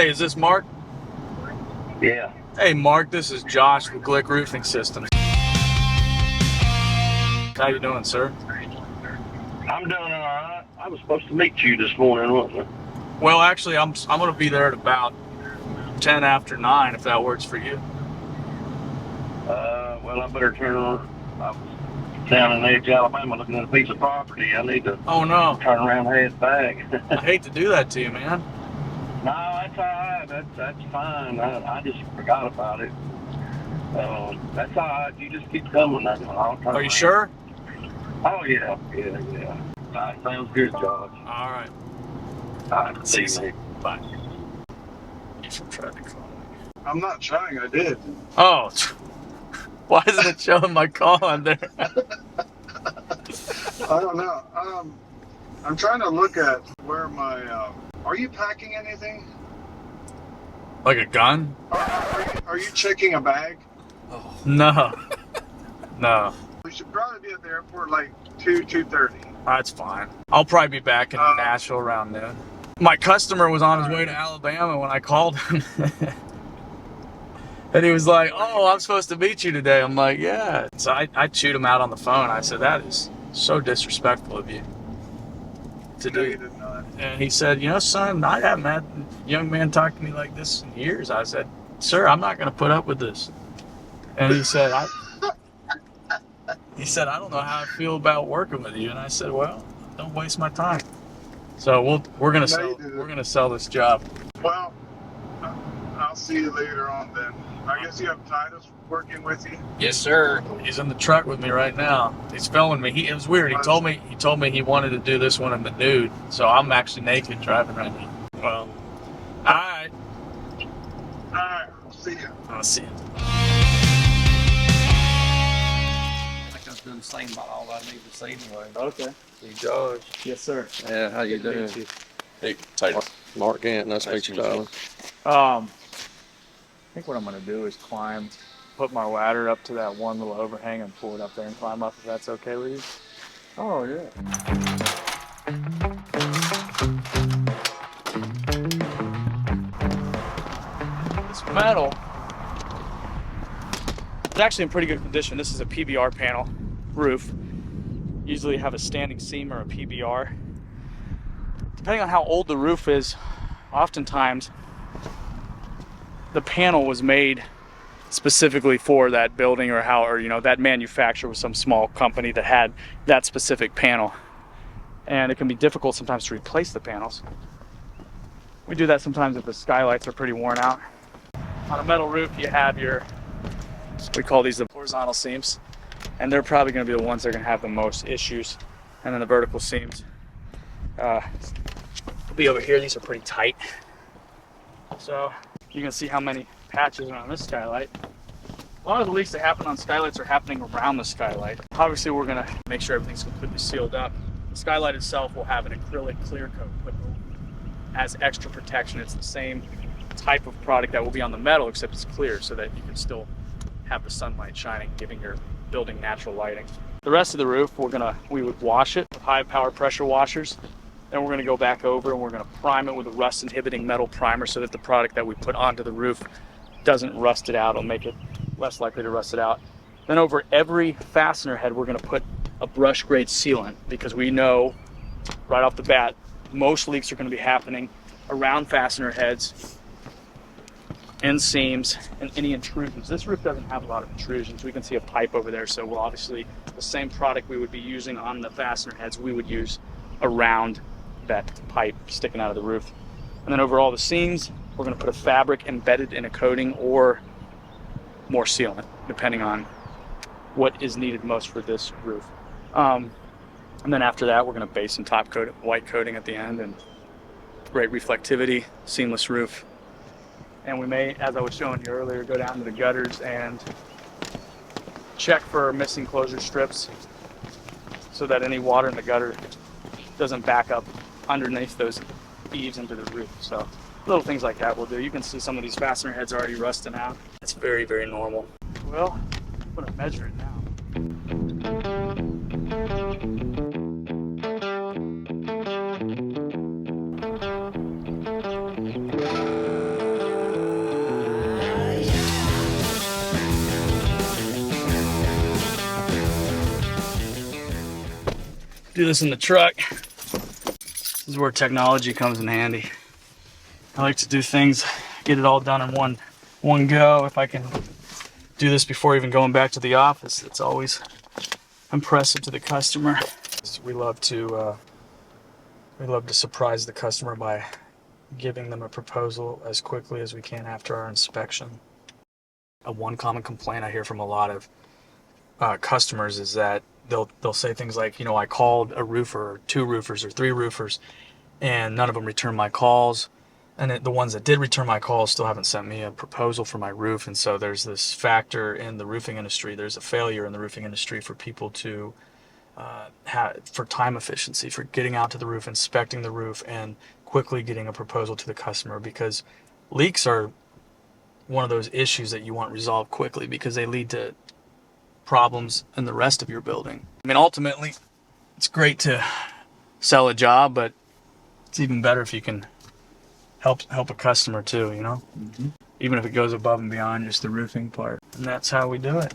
Hey, is this Mark? Yeah. Hey, Mark, this is Josh with Glick Roofing Systems. How you doing, sir? I'm doing all right. I was supposed to meet you this morning, wasn't I? Well, actually, I'm going to be there at about 10 after 9, if that works for you. Well, I better turn on. I was down in Edge, Alabama, looking at a piece of property. I need to Oh, no. turn around and head back. I hate to do that to you, man. No, that's all right. That's fine. I just forgot about it. That's all right. You just keep coming. I'll turn Are you around. sure? Oh, yeah. All right, sounds good, George. All right. All right, see you, mate. Bye. You should try to call me. I'm not trying, I did. Oh, why isn't it showing my call on there? I don't know. I'm trying to look at where my, are you packing anything? Like a gun? Are you checking a bag? Oh. No. No. We should probably be at the airport like 2:30. That's fine. I'll probably be back in Nashville around noon. My customer was on his way to Alabama when I called him. And he was like, oh, I'm supposed to meet you today. I'm like, yeah. So I chewed him out on the phone. I said, that is so disrespectful of you to No, do. you did not. And he said, you know, son, I haven't had a young man talk to me like this in years. I said, sir, I'm not going to put up with this. And he said, I don't know how I feel about working with you. And I said, well, don't waste my time. So we're gonna sell this job. Well, I'll see you later on then. I guess you have Titus working with you. Yes, sir. He's in the truck with me right now. He's filming me. It was weird. He told me he wanted to do this one in the nude. So I'm actually naked driving right now. Well, all right. All right, I'll see you. I'll see you. I think I've done seen about all I need to see anyway. Okay. See George. Yes, sir. Yeah, how you doing? Hey, Titus. Mark Gant, nice to meet you, darling. I think what I'm gonna do is put my ladder up to that one little overhang and pull it up there and climb up, if that's okay with you. Oh, yeah. This metal is actually in pretty good condition. This is a PBR panel roof. Usually have a standing seam or a PBR. Depending on how old the roof is, oftentimes the panel was made specifically for that building or that manufacturer was some small company that had that specific panel. And it can be difficult sometimes to replace the panels. We do that sometimes if the skylights are pretty worn out. On a metal roof, you have we call these the horizontal seams, and they're probably going to be the ones that are going to have the most issues. And then the vertical seams will be over here. These are pretty tight. So you can see how many patches are on this skylight. A lot of the leaks that happen on skylights are happening around the skylight. Obviously, we're going to make sure everything's completely sealed up. The skylight itself will have an acrylic clear coat put over as extra protection. It's the same type of product that will be on the metal, except it's clear so that you can still have the sunlight shining, giving your building natural lighting. The rest of the roof, we would wash it with high power pressure washers. Then we're going to go back over and we're going to prime it with a rust inhibiting metal primer so that the product that we put onto the roof doesn't rust it out. It'll make it less likely to rust it out. Then over every fastener head, we're going to put a brush grade sealant, because we know right off the bat most leaks are going to be happening around fastener heads and seams and any intrusions. This roof doesn't have a lot of intrusions. We can see a pipe over there, so we'll obviously the same product we would be using on the fastener heads we would use around that pipe sticking out of the roof. And then over all the seams, we're going to put a fabric embedded in a coating or more sealant, depending on what is needed most for this roof. And then after that, we're going to base and top coat it, white coating at the end, and great reflectivity, seamless roof. And we may, as I was showing you earlier, go down to the gutters and check for missing closure strips so that any water in the gutter doesn't back up underneath those eaves into the roof. So little things like that we'll do. You can see some of these fastener heads already rusting out. It's very, very normal. Well, I'm going to measure it now. do this in the truck. This is where technology comes in handy. I like to do things, get it all done in one go. If I can do this before even going back to the office, it's always impressive to the customer. We love to surprise the customer by giving them a proposal as quickly as we can after our inspection. One common complaint I hear from a lot of customers is that they'll say things like, you know, I called a roofer, or 2 roofers, or 3 roofers, and none of them returned my calls. And the ones that did return my calls still haven't sent me a proposal for my roof. And so there's this factor in the roofing industry. There's a failure in the roofing industry for people to for time efficiency, for getting out to the roof, inspecting the roof, and quickly getting a proposal to the customer, because leaks are one of those issues that you want resolved quickly because they lead to problems in the rest of your building. I mean, ultimately, it's great to sell a job, but it's even better if you can help a customer too, you know? Even if it goes above and beyond just the roofing part. And that's how we do it.